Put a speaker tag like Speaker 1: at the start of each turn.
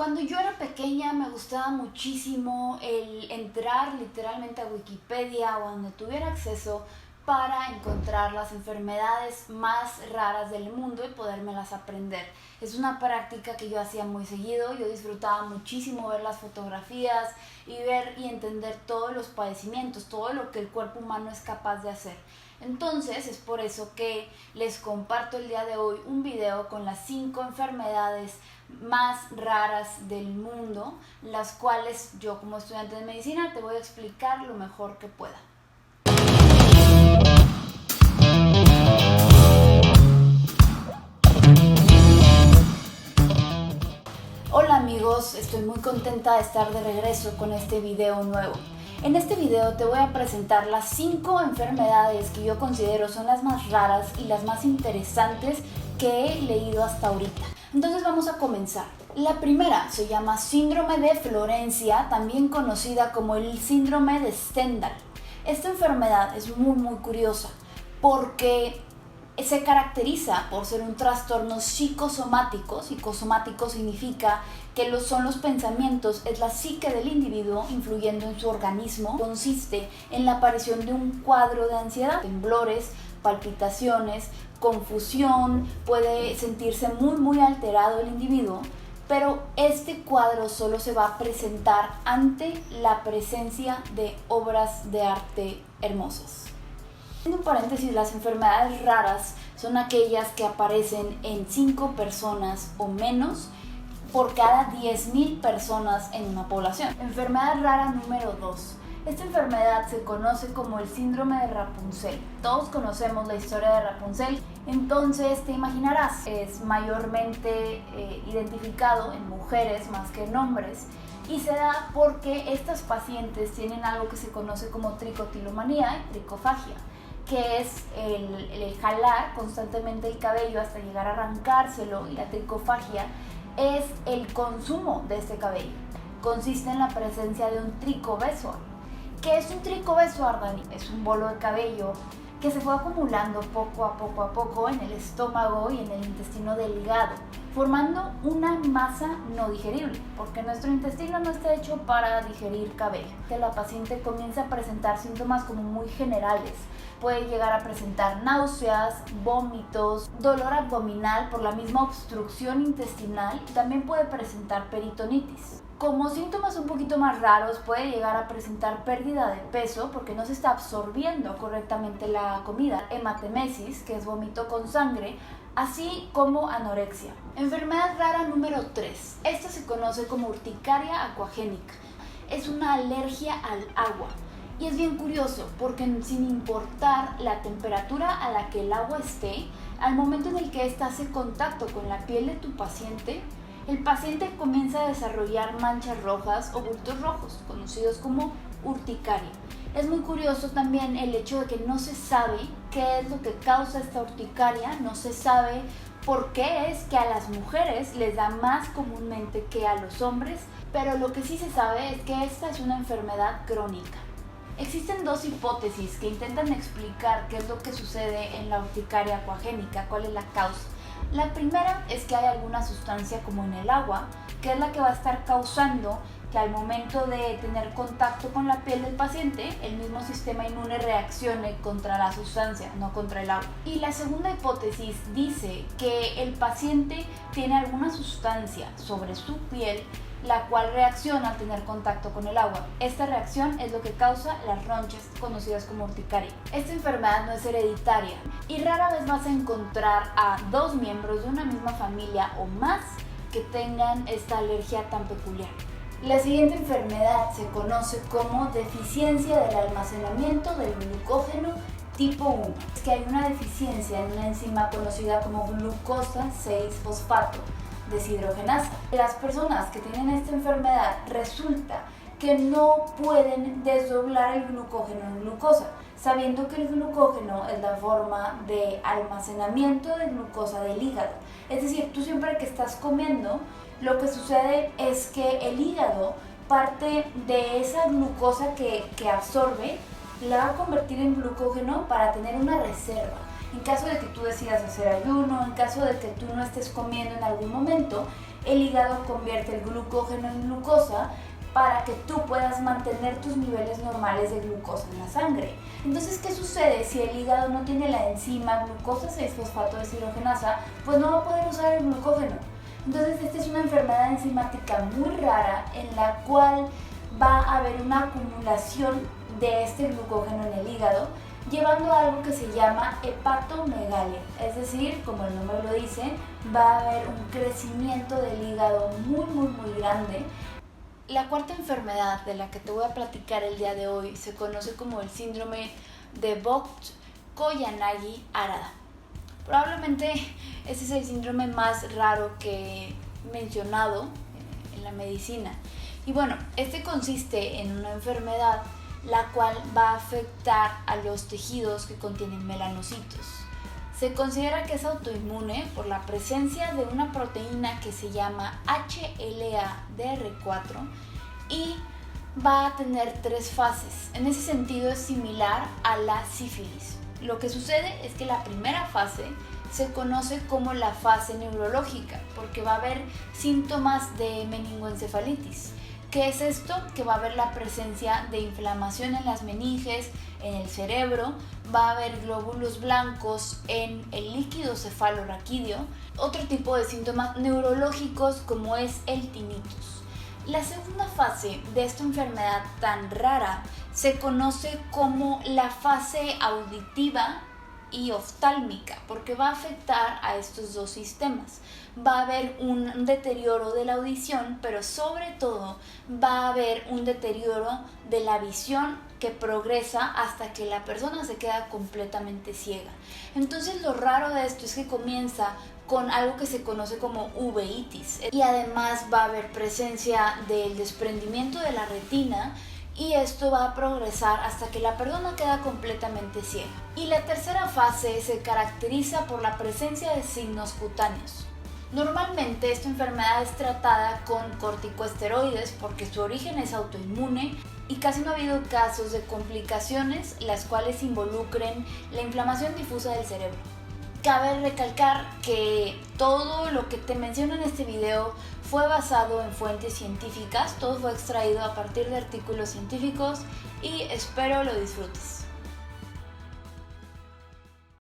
Speaker 1: Cuando yo era pequeña me gustaba muchísimo el entrar literalmente a Wikipedia o a donde tuviera acceso para encontrar las enfermedades más raras del mundo y podérmelas aprender. Es una práctica que yo hacía muy seguido, yo disfrutaba muchísimo ver las fotografías y ver y entender todos los padecimientos, todo lo que el cuerpo humano es capaz de hacer. Entonces es por eso que les comparto el día de hoy un video con las 5 enfermedades más raras del mundo, las cuales yo como estudiante de medicina te voy a explicar lo mejor que pueda. Hola amigos, estoy muy contenta de estar de regreso con este video nuevo. En este video te voy a presentar las 5 enfermedades que yo considero son las más raras y las más interesantes que he leído hasta ahorita. Entonces vamos a comenzar. La primera se llama síndrome de Florencia, también conocida como el síndrome de Stendhal. Esta enfermedad es muy curiosa porque se caracteriza por ser un trastorno psicosomático. Psicosomático significa que son los pensamientos, es la psique del individuo influyendo en su organismo. Consiste en la aparición de un cuadro de ansiedad, temblores, palpitaciones, confusión, puede sentirse muy alterado el individuo, pero este cuadro solo se va a presentar ante la presencia de obras de arte hermosas. En un paréntesis, las enfermedades raras son aquellas que aparecen en 5 personas o menos por cada 10.000 personas en una población. Enfermedad rara número 2. Esta enfermedad se conoce como el síndrome de Rapunzel. Todos conocemos la historia de Rapunzel, entonces te imaginarás, es mayormente identificado en mujeres más que en hombres. Y se da porque estas pacientes tienen algo que se conoce como tricotilomanía y tricofagia, que es el jalar constantemente el cabello hasta llegar a arrancárselo, y la tricofagia es el consumo de este cabello. Consiste en la presencia de un tricobezoar. ¿Qué es un tricobezoar, Dani? Es un bolo de cabello que se fue acumulando poco a poco en el estómago y en el intestino delgado, formando una masa no digerible, porque nuestro intestino no está hecho para digerir cabello. Que la paciente comienza a presentar síntomas como muy generales. Puede llegar a presentar náuseas, vómitos, dolor abdominal por la misma obstrucción intestinal, y también puede presentar peritonitis. Como síntomas un poquito más raros, puede llegar a presentar pérdida de peso porque no se está absorbiendo correctamente la comida, hematemesis, que es vómito con sangre, así como anorexia. Enfermedad rara número 3. Esta se conoce como urticaria acuagénica. Es una alergia al agua. Y es bien curioso porque sin importar la temperatura a la que el agua esté, al momento en el que ésta hace contacto con la piel de tu paciente, el paciente comienza a desarrollar manchas rojas o bultos rojos, conocidos como urticaria. Es muy curioso también el hecho de que no se sabe qué es lo que causa esta urticaria, no se sabe por qué es que a las mujeres les da más comúnmente que a los hombres, pero lo que sí se sabe es que esta es una enfermedad crónica. Existen 2 hipótesis que intentan explicar qué es lo que sucede en la urticaria acuagénica, cuál es la causa. La primera es que hay alguna sustancia como en el agua, que es la que va a estar causando que al momento de tener contacto con la piel del paciente, el mismo sistema inmune reaccione contra la sustancia, no contra el agua. Y la segunda hipótesis dice que el paciente tiene alguna sustancia sobre su piel la cual reacciona al tener contacto con el agua. Esta reacción es lo que causa las ronchas conocidas como urticaria. Esta enfermedad no es hereditaria y rara vez vas a encontrar a 2 miembros de una misma familia o más que tengan esta alergia tan peculiar. La siguiente enfermedad se conoce como deficiencia del almacenamiento del glucógeno tipo 1. Es que hay una deficiencia en una enzima conocida como glucosa 6-fosfato deshidrogenasa. Las personas que tienen esta enfermedad resulta que no pueden desdoblar el glucógeno en glucosa, sabiendo que el glucógeno es la forma de almacenamiento de glucosa del hígado. Es decir, tú siempre que estás comiendo, lo que sucede es que el hígado parte de esa glucosa que absorbe, la va a convertir en glucógeno para tener una reserva. En caso de que tú decidas hacer ayuno, en caso de que tú no estés comiendo en algún momento, el hígado convierte el glucógeno en glucosa para que tú puedas mantener tus niveles normales de glucosa en la sangre. Entonces, ¿qué sucede si el hígado no tiene la enzima glucosa 6-fosfato deshidrogenasa? Pues no va a poder usar el glucógeno. Entonces, esta es una enfermedad enzimática muy rara en la cual va a haber una acumulación de este glucógeno en el hígado, llevando a algo que se llama hepatomegalia. Es decir, como el nombre lo dice, va a haber un crecimiento del hígado muy grande. La cuarta enfermedad de la que te voy a platicar el día de hoy se conoce como el síndrome de Vogt-Koyanagi-Arada. Probablemente ese es el síndrome más raro que he mencionado en la medicina. Y bueno, este consiste en una enfermedad la cual va a afectar a los tejidos que contienen melanocitos. Se considera que es autoinmune por la presencia de una proteína que se llama HLA-DR4 y va a tener 3 fases. En ese sentido es similar a la sífilis. Lo que sucede es que la primera fase se conoce como la fase neurológica porque va a haber síntomas de meningoencefalitis. ¿Qué es esto? Que va a haber la presencia de inflamación en las meninges, en el cerebro, va a haber glóbulos blancos en el líquido cefalorraquídeo, otro tipo de síntomas neurológicos como es el tinnitus. La segunda fase de esta enfermedad tan rara se conoce como la fase auditiva y oftálmica porque va a afectar a estos dos sistemas. Va a haber un deterioro de la audición, pero sobre todo va a haber un deterioro de la visión que progresa hasta que la persona se queda completamente ciega. Entonces lo raro de esto es que comienza con algo que se conoce como uveitis y además va a haber presencia del desprendimiento de la retina y esto va a progresar hasta que la persona queda completamente ciega. Y la tercera fase se caracteriza por la presencia de signos cutáneos. Normalmente esta enfermedad es tratada con corticosteroides porque su origen es autoinmune y casi no ha habido casos de complicaciones las cuales involucren la inflamación difusa del cerebro. Cabe recalcar que todo lo que te menciono en este video fue basado en fuentes científicas, todo fue extraído a partir de artículos científicos y espero lo disfrutes.